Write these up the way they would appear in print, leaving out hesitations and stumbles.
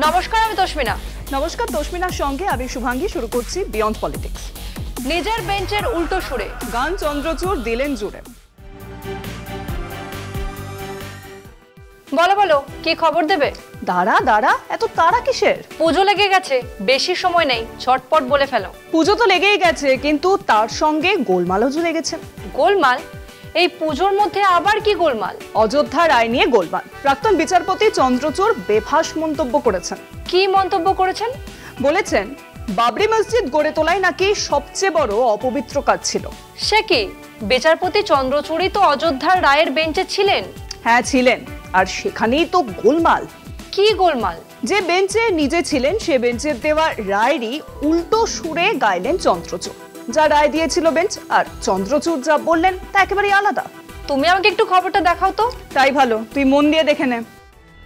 নমস্কার, আমি তস্মিনা। নমস্কার, তস্মিনার সঙ্গে আমি শুভাঙ্গী। শুরু করছি বিয়ন্ড পলিটিক্স। নিজের বেঞ্চের উল্টো সুরে গান চন্দ্রচূড় দিলেন জুড়ে। বলো বলো, কি খবর দেবে? দাঁড়া দাঁড়া, এত তাড়া কিসের? পুজো লেগে গেছে, বেশি সময় নেই, ঝটপট বলে ফেলো। পুজো তো লেগেই গেছে, কিন্তু তার সঙ্গে গোলমালও জুড়ে গেছে। গোলমাল? এই পুজোর মধ্যে আবার কি গোলমাল? অযোধ্যা রায় নিয়ে গোলমাল। প্রাক্তন বিচারপতি চন্দ্রচূড় বেফাঁস মন্তব্য করেছেন। কি মন্তব্য করেছেন? বলেছেন বাবরি মসজিদ গড়ে তোলাই নাকি সবচেয়ে বড় অপবিত্র কাজ ছিল। সে কি, বিচারপতি চন্দ্রচূড়ই তো অযোধ্যার রায়ের বেঞ্চে ছিলেন। হ্যাঁ ছিলেন, আর সেখানেই তো গোলমাল। কি গোলমাল? যে বেঞ্চে নিজে ছিলেন সে বেঞ্চের দেওয়া রায়েরই উল্টো সুরে গাইলেন চন্দ্রচূড়। যা রায় দিয়েছিল বেঞ্চ আর চন্দ্রচূড় যা বললেন তা একেবারেই আলাদা। তুমি আমাকে একটু খবরটা দেখাও তো। তাই ভালো, তুই মন দিয়ে দেখে নে।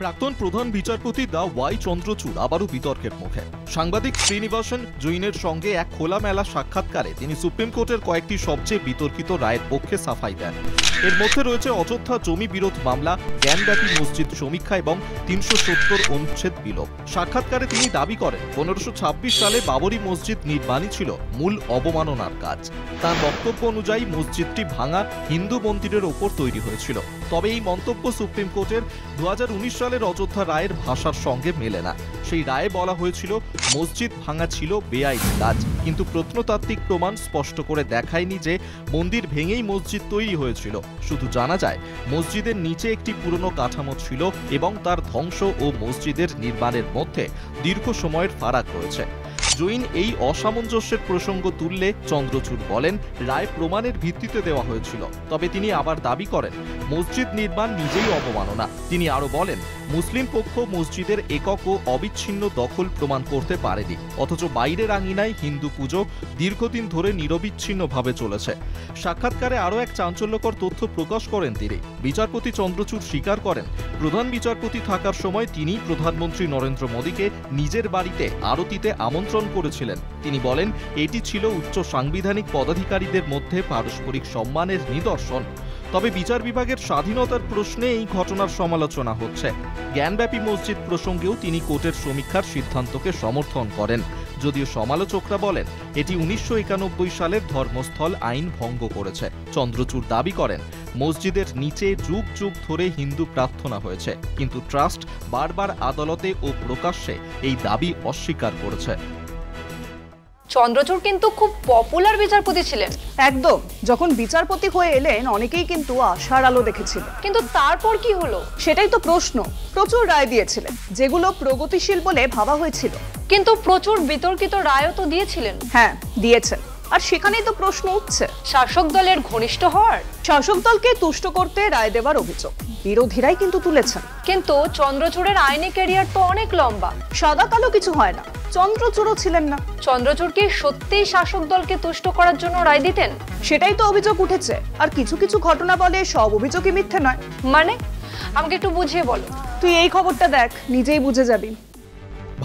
প্রাক্তন প্রধান বিচারপতি দা ওয়াই চন্দ্রচূড় আবারও বিতর্কের মুখে। সাংবাদিক শ্রীনিবাসন জৈনের সঙ্গে এক খোলামেলা সাক্ষাৎকারে তিনি সুপ্রিম কোর্টের কয়েকটি সবচেয়ে বিতর্কিত রায়ের পক্ষে সাফাই দেন। এর মধ্যে রয়েছে অযোধ্যা জমি বিরোধ মামলা, জ্ঞানব্যাপী মসজিদ সমীক্ষা এবং ৩৭০ অনুচ্ছেদ বিলোপ। সাক্ষাৎকারে তিনি দাবি করেন ১৫২৬ সালে বাবরি মসজিদ নির্মাণই ছিল মূল অবমাননার কাজ। তার বক্তব্য অনুযায়ী মসজিদটি ভাঙা হিন্দু মন্দিরের ওপর তৈরি হয়েছিল। তবে এই মন্তব্য সুপ্রিম কোর্টের ২০১৯ সালের অযোধ্যা রায়ের ভাষার সঙ্গে মেলে না। সেই রায়ে বলা হয়েছিল মসজিদ ভাঙা ছিল বেআইনি কাজ, কিন্তু প্রত্নতাত্ত্বিক প্রমাণ স্পষ্ট করে দেখায়নি যে মন্দির ভেঙেই মসজিদ তৈরি হয়েছিল। শুধু জানা যায় মসজিদের নিচে একটি পুরনো কাঠামো ছিল এবং তার ধ্বংস ও মসজিদের নির্মাণের মধ্যে দীর্ঘ সময়ের ফারাক রয়েছে। জৈন এই অসামঞ্জস্যের প্রসঙ্গ তুললে চন্দ্রচূড় বলেন রায় প্রমাণের ভিত্তিতে দেওয়া হয়েছিল। তবে তিনি আবার দাবি করেন মসজিদ নির্মাণ নিজেই অবমাননা। তিনি আরো বলেন মুসলিম পক্ষ মসজিদের একক ও অবিচ্ছিন্ন দখল প্রমাণ করতে পারেনি, অথচ বাইরের আঙিনায় হিন্দু পুজো দীর্ঘদিন ধরে নিরবিচ্ছিন্নভাবে চলেছে। সাক্ষাৎকারে আরও এক চাঞ্চল্যকর তথ্য প্রকাশ করেন তিনি। বিচারপতি চন্দ্রচূড় স্বীকার করেন প্রধান বিচারপতি থাকার সময় তিনি প্রধানমন্ত্রী নরেন্দ্র মোদীকে নিজের বাড়িতে আরতিতে আমন্ত্রণ করেছিলেন। তিনি বলেন এটি ছিল উচ্চ সাংবিধানিক পদাধিকারীদের মধ্যে পারস্পরিক সম্মানের নিদর্শন। তবে বিচার বিভাগের স্বাধীনতার প্রশ্নে এই ঘটনার সমালোচনা হচ্ছে। জ্ঞানব্যাপী মসজিদ প্রসঙ্গেও তিনি কোর্টের সমীক্ষার সিদ্ধান্তকে সমর্থন করেন, যদিও সমালোচকরা বলেন এটি ১৯৯১ সালের ধর্মস্থল আইন ভঙ্গ করেছে। চন্দ্রচূড় দাবি করেন মসজিদের নিচে যুগ যুগ ধরে হিন্দু প্রার্থনা হয়েছে, কিন্তু ট্রাস্ট বারবার আদালতে ও প্রকাশ্যে এই দাবি অস্বীকার করেছে। চন্দ্রচূড় কিন্তু খুব পপুলার বিচারপতি ছিলেন। একদম, যখন বিচারপতি হয়ে এলেন অনেকেই কিন্তু আশার আলো দেখেছিল। কিন্তু তারপর কি হলো সেটাই তো প্রশ্ন। প্রচুর রায় দিয়েছিলেন যেগুলো প্রগতিশীল বলে ভাবা হয়েছিল, কিন্তু প্রচুর বিতর্কিত রায়ও তো দিয়েছিলেন। হ্যাঁ দিয়েছেন, আর সেখানেই তো প্রশ্ন উঠছে শাসক দলের ঘনিষ্ঠ হওয়ার। শাসক দলকে তুষ্ট করতে রায় দেবার অভিযোগ বিরোধীরাই কিন্তু তুলেছেন। কিন্তু চন্দ্রচূড়ের আইনি ক্যারিয়ার তো অনেক লম্বা। সাদা কালো কিছু হয় না, চন্দ্রচূড়ও ছিলেন না। চন্দ্রচূড় কি সত্যিই শাসক দলকে তুষ্ট করার জন্য রায় দিতেন? সেটাই তো অভিযোগ উঠেছে। আর কিছু কিছু ঘটনা বলে সব অভিযোগই মিথ্যে নয়। মানে আমাকে একটু বুঝিয়ে বলো। তুই এই খবরটা দেখ, নিজেই বুঝে যাবি।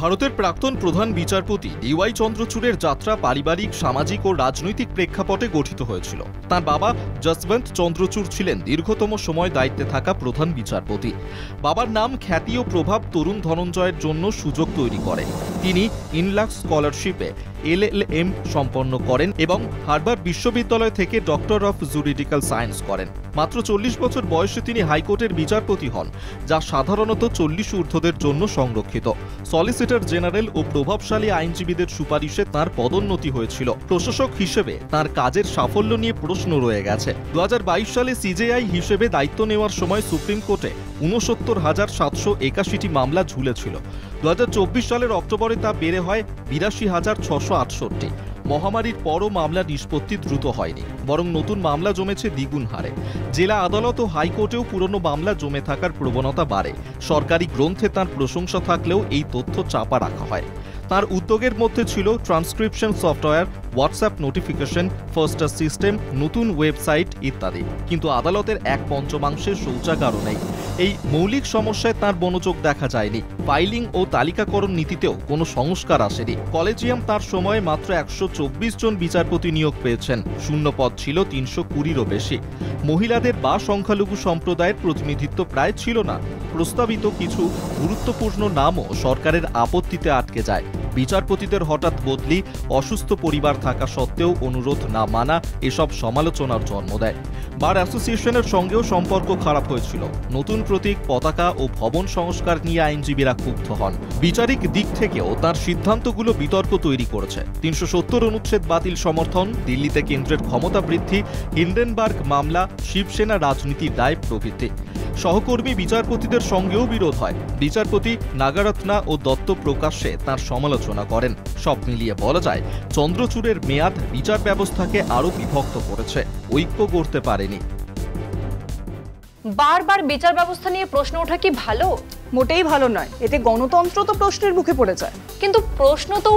ভারতের প্রাক্তন প্রধান বিচারপতি ডিওয়াই চন্দ্রচূড়ের যাত্রা পারিবারিক, সামাজিক ও রাজনৈতিক প্রেক্ষাপটে গঠিত হয়েছিল। তার বাবা যশবন্ত চন্দ্রচূড় ছিলেন দীর্ঘতম সময় দায়িত্বে থাকা প্রধান বিচারপতি। বাবার নাম, খ্যাতি ও প্রভাব তরুণ ধনঞ্জয়ের জন্য সুযোগ তৈরি করে। তিনি ইনলাক্স স্কলারশিপে LLM সম্পন্ন করেন এবং হার্ভার্ড বিশ্ববিদ্যালয় থেকে ডক্টর অফ জুরিডিক্যাল সায়েন্স করেন। মাত্র ৪০ বছর বয়সে তিনি হাইকোর্টের বিচারপতি হন, যা সাধারণত ৪০ ঊর্ধ্বদের জন্য সংরক্ষিত। সলিসিটর জেনারেল ও প্রভাবশালী আইনজীবীদের সুপারিশে তাঁর পদোন্নতি হয়েছিল। প্রশাসক হিসেবে তাঁর কাজের সাফল্য নিয়ে প্রশ্ন রয়ে গেছে। ২০২২ সালে CJI হিসেবে দায়িত্ব নেওয়ার সময় সুপ্রিম কোর্টে ৬৯,৭৮১টি মামলা ঝুলেছিল। ২০২৪ সালের অক্টোবরে তা বেড়ে হয় ৮২,৬৬৮। মহামারীর পরও মামলা নিষ্পত্তি দ্রুত হয়নি, বরং নতুন মামলা জমেছে দ্বিগুণ হারে। জেলা আদালত ও হাইকোর্টেও পুরনো মামলা জমে থাকার প্রবণতা বাড়ে। সরকারি গ্রন্থে তাঁর প্রশংসা থাকলেও এই তথ্য চাপা রাখা হয়। তার উদ্যোগের মধ্যে ছিল transcription software, WhatsApp notification, ফাস্টার system, নতুন ওয়েবসাইট ইত্যাদি। কিন্তু আদালতের এক পঞ্চমাংশের শৌচাগারও নেই। এই মৌলিক সমস্যায় তার মনোযোগ দেখা যায়নি। ফাইলিং ও তালিকাকরণ নীতিতেও কোনো সংস্কার আসেনি। কলেজিয়াম তার সময়ে মাত্র 124 জন বিচারপতি নিয়োগ পেয়েছেন। শূন্য পদ ছিল 320-রও বেশি। মহিলাদের বা সংখ্যালঘু সম্প্রদায়ের প্রতিনিধিত্ব প্রায় ছিল না। প্রস্তাবিত কিছু গুরুত্বপূর্ণ নামও সরকারের আপত্তিতে আটকে যায়। বিচারপতিদের হঠাৎ বদলি, অসুস্থ পরিবার থাকা সত্ত্বেও অনুরোধ না মানা এসব সমালোচনার জন্ম দেয়। বার অ্যাসোসিয়েশনের সঙ্গেও সম্পর্ক খারাপ হয়েছিল। নতুন প্রতীক, পতাকা ও ভবন সংস্কার নিয়ে আইনজীবীরা ক্ষুব্ধ হন। বিচারিক দিক থেকেও তার সিদ্ধান্তগুলো বিতর্ক তৈরি করেছে। 370 অনুচ্ছেদ বাতিল সমর্থন, দিল্লিতে কেন্দ্রের ক্ষমতা বৃদ্ধি, হিন্ডেনবার্গ মামলা, শিবসেনা রাজনীতির দায় প্রভৃতি। সহকর্মী বিচারপতিদের সঙ্গেও বিরোধ হয়। বিচারপতি নাগারত্না ও দত্ত প্রকাশ্যে তার সমালোচনা করেন। সব মিলিয়ে বলা যায়, চন্দ্রচূড়ের মেয়াদ বিচার ব্যবস্থাকে আরও বিভক্ত করেছে, ঐক্য করতে পারেনি। বারবার বিচার ব্যবস্থা নিয়ে প্রশ্ন ওঠা কি ভালো? মোটেই ভালো নয়। এতে গণতন্ত্র তো প্রশ্নের মুখে পড়ে যায়। কিন্তু প্রশ্ন তো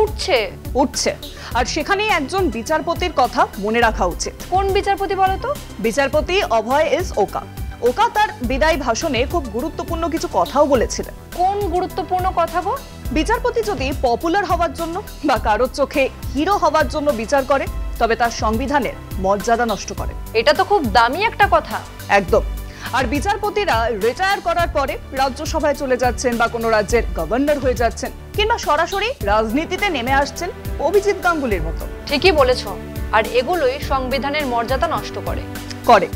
উঠছে, আর সেখানেই একজন বিচারপতির কথা মনে রাখা উচিত। কোন বিচারপতি বলো তো? বিচারপতি অভয় এস ওকা। ওকা তার বিদায় ভাষণে খুব গুরুত্বপূর্ণ কিছু কথাও বলেছিলেন। কোন গুরুত্বপূর্ণ কথা গো? বিচারপতি যদি পপুলার হওয়ার জন্য বা কারোর চোখে হিরো হওয়ার জন্য বিচার করে, তবে তার সংবিধানের মর্যাদা নষ্ট করে। এটা তো খুব দামি একটা কথা। একদম। আর বিচারপতিরা রিটায়ার করার পরে রাজ্যসভায় চলে যাচ্ছেন বা কোনো রাজ্যের গভর্নর হয়ে যাচ্ছেন, কিংবা সরাসরি রাজনীতিতে নেমে আসছেন অভিজিৎ গাঙ্গুলির মতো। ঠিকই বলেছো। আর এগুলোই সংবিধানের মর্যাদা নষ্ট করে।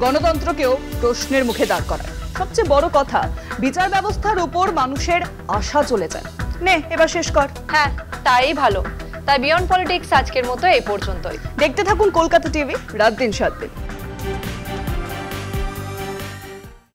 গণতন্ত্রকেও প্রশ্নের মুখে দাঁড় করায়। সবচেয়ে বড় কথা, বিচার ব্যবস্থার উপর মানুষের আশা চলে যায়। নে, এবার শেষ কর। হ্যাঁ, তাই ভালো। তাই বিয়ন্ড পলিটিক্স আজকের মতো এই পর্যন্তই। দেখতে থাকুন কলকাতা টিভি, রাত দিন 7 দিন।